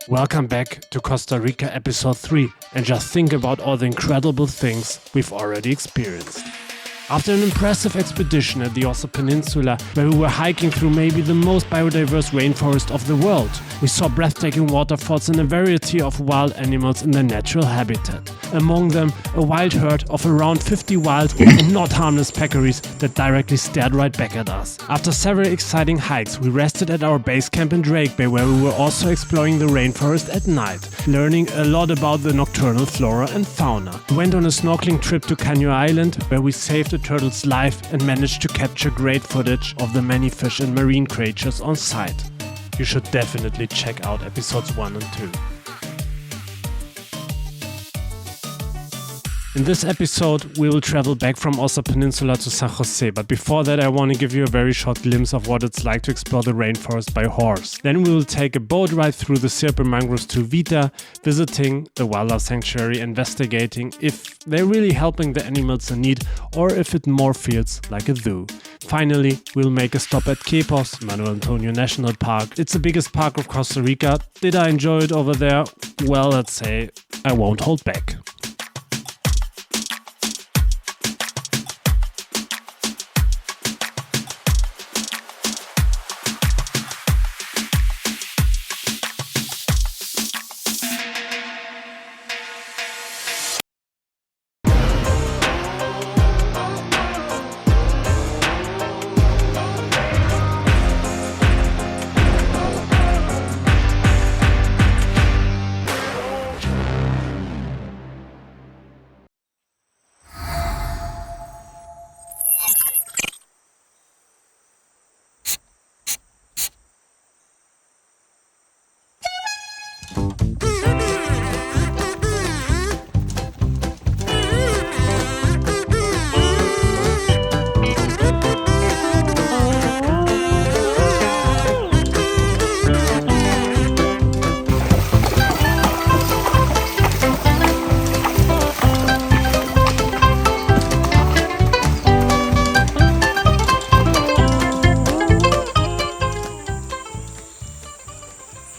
Welcome back to Costa Rica episode 3, and just think about all the incredible things we've already experienced. After an impressive expedition at the Osa Peninsula, where we were hiking through maybe the most biodiverse rainforest of the world, we saw breathtaking waterfalls and a variety of wild animals in their natural habitat. Among them, a wild herd of around 50 wild and not harmless peccaries that directly stared right back at us. After several exciting hikes, we rested at our base camp in Drake Bay, where we were also exploring the rainforest at night, learning a lot about the nocturnal flora and fauna. We went on a snorkeling trip to Canyo Island, where we saved a turtle's life and managed to capture great footage of the many fish and marine creatures on site. You should definitely check out episodes 1 and 2. In this episode, we will travel back from Osa Peninsula to San Jose, but before that I want to give you a very short glimpse of what it's like to explore the rainforest by horse. Then we will take a boat ride through the Sierpe mangroves to Vita, visiting the wildlife sanctuary, investigating if they're really helping the animals in need or if it more feels like a zoo. Finally, we'll make a stop at Quepos, Manuel Antonio National Park. It's the biggest park of Costa Rica. Did I enjoy it over there? Well, let's say I won't hold back.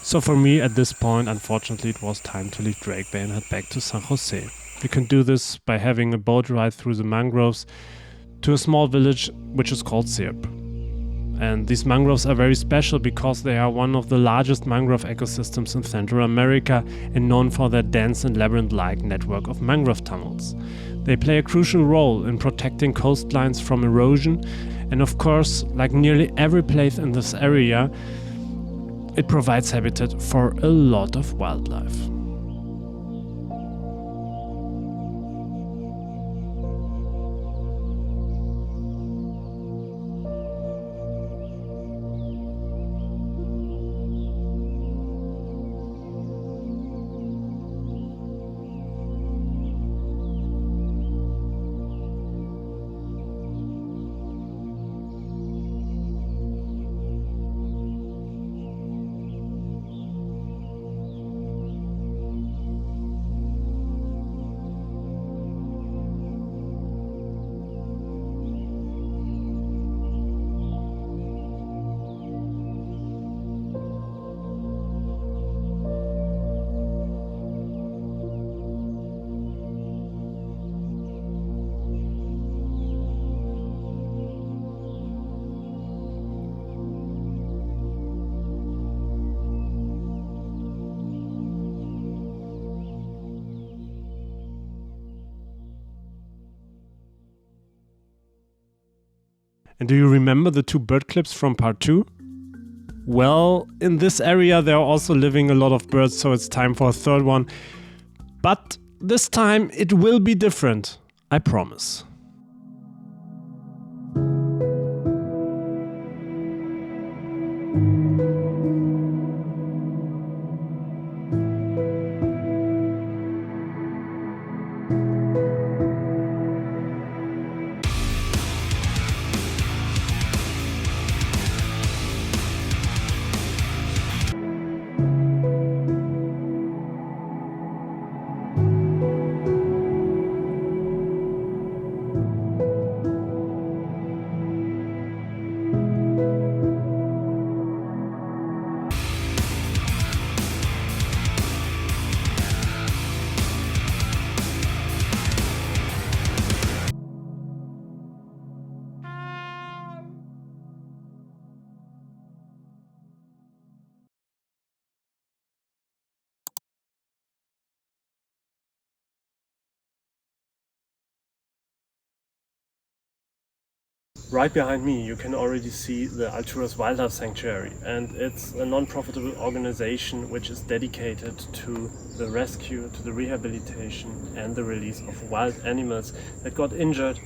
So for me at this point, unfortunately, it was time to leave Drake Bay and head back to San Jose. You can do this by having a boat ride through the mangroves to a small village which is called Sierpe. And these mangroves are very special because they are one of the largest mangrove ecosystems in Central America and known for their dense and labyrinth-like network of mangrove tunnels. They play a crucial role in protecting coastlines from erosion, and of course, like nearly every place in this area, it provides habitat for a lot of wildlife. And do you remember the 2 bird clips from part 2? Well, in this area there are also living a lot of birds, so it's time for a third one. But this time it will be different, I promise. Right behind me you can already see the Alturas Wildlife Sanctuary, and it's a non-profitable organization which is dedicated to the rescue, to the rehabilitation and the release of wild animals that got injured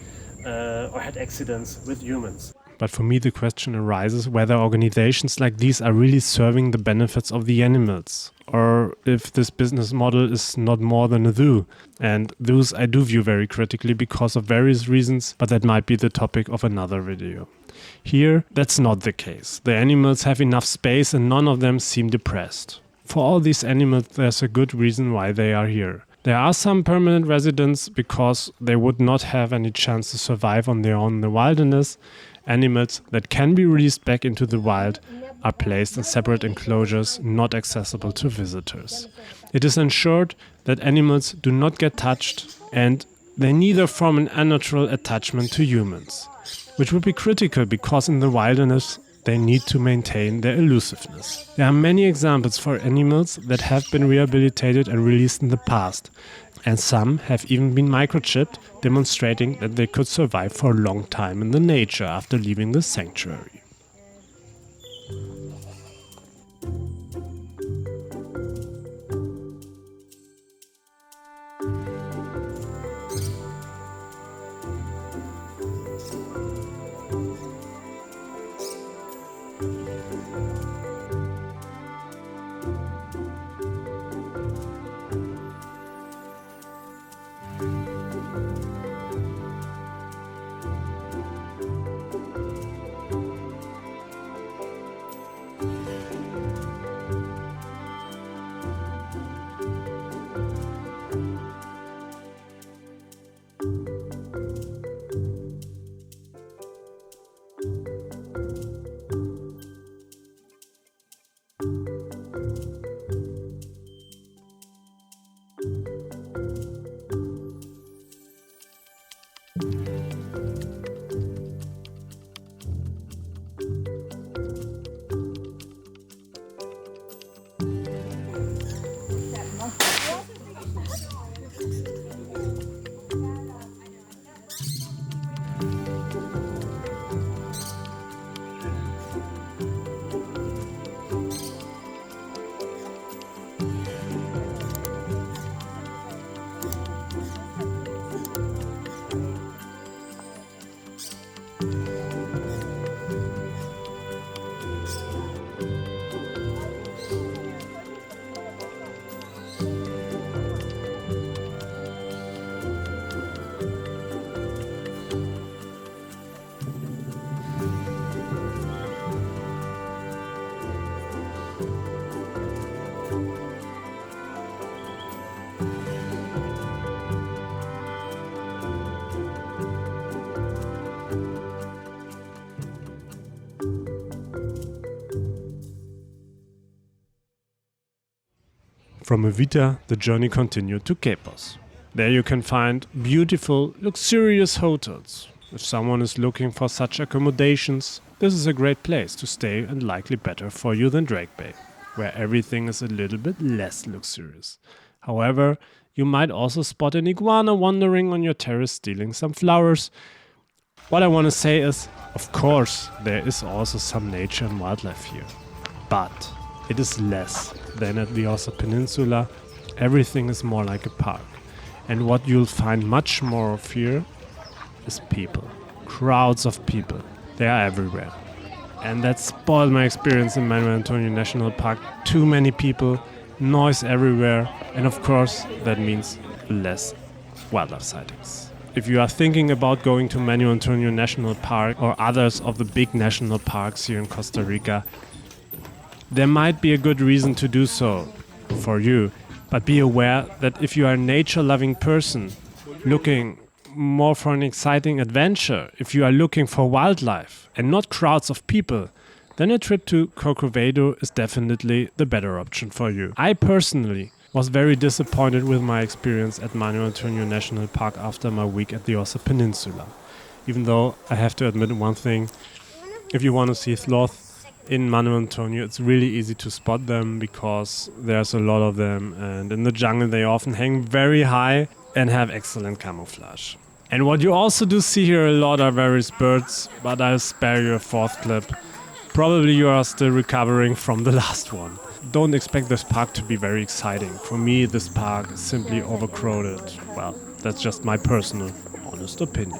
or had accidents with humans. But for me the question arises whether organizations like these are really serving the benefits of the animals, or if this business model is not more than a zoo. And those I do view very critically because of various reasons, but that might be the topic of another video. Here, that's not the case. The animals have enough space and none of them seem depressed. For all these animals, there's a good reason why they are here. There are some permanent residents because they would not have any chance to survive on their own in the wilderness. Animals that can be released back into the wild are placed in separate enclosures not accessible to visitors. It is ensured that animals do not get touched and they neither form an unnatural attachment to humans, which would be critical because in the wilderness they need to maintain their elusiveness. There are many examples for animals that have been rehabilitated and released in the past, and some have even been microchipped, demonstrating that they could survive for a long time in the nature after leaving the sanctuary. From Evita, the journey continued to Quepos. There you can find beautiful, luxurious hotels. If someone is looking for such accommodations, this is a great place to stay and likely better for you than Drake Bay, where everything is a little bit less luxurious. However, you might also spot an iguana wandering on your terrace stealing some flowers. What I want to say is, of course, there is also some nature and wildlife here, but it is less than at the Ossa Peninsula. Everything is more like a park. And what you'll find much more of here is people. Crowds of people. They are everywhere. And that spoiled my experience in Manuel Antonio National Park. Too many people, noise everywhere, and of course that means less wildlife sightings. If you are thinking about going to Manuel Antonio National Park or others of the big national parks here in Costa Rica, there might be a good reason to do so for you, but be aware that if you are a nature-loving person looking more for an exciting adventure, if you are looking for wildlife and not crowds of people, then a trip to Corcovado is definitely the better option for you. I personally was very disappointed with my experience at Manuel Antonio National Park after my week at the Ossa Peninsula. Even though I have to admit one thing, if you want to see sloth in Manuel Antonio, it's really easy to spot them because there's a lot of them, and in the jungle they often hang very high and have excellent camouflage. And what you also do see here a lot are various birds, but I'll spare you a fourth clip. Probably you are still recovering from the last one. Don't expect this park to be very exciting. For me, this park is simply overcrowded. Well, that's just my personal, honest opinion.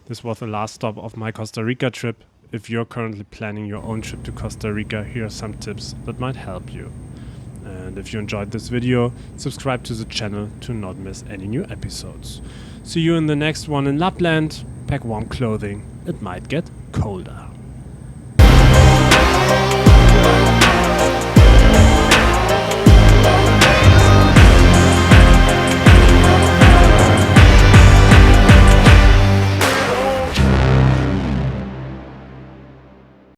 This was the last stop of my Costa Rica trip. If you're currently planning your own trip to Costa Rica, here are some tips that might help you. And if you enjoyed this video, subscribe to the channel to not miss any new episodes. See you in the next one in Lapland. Pack warm clothing, it might get colder.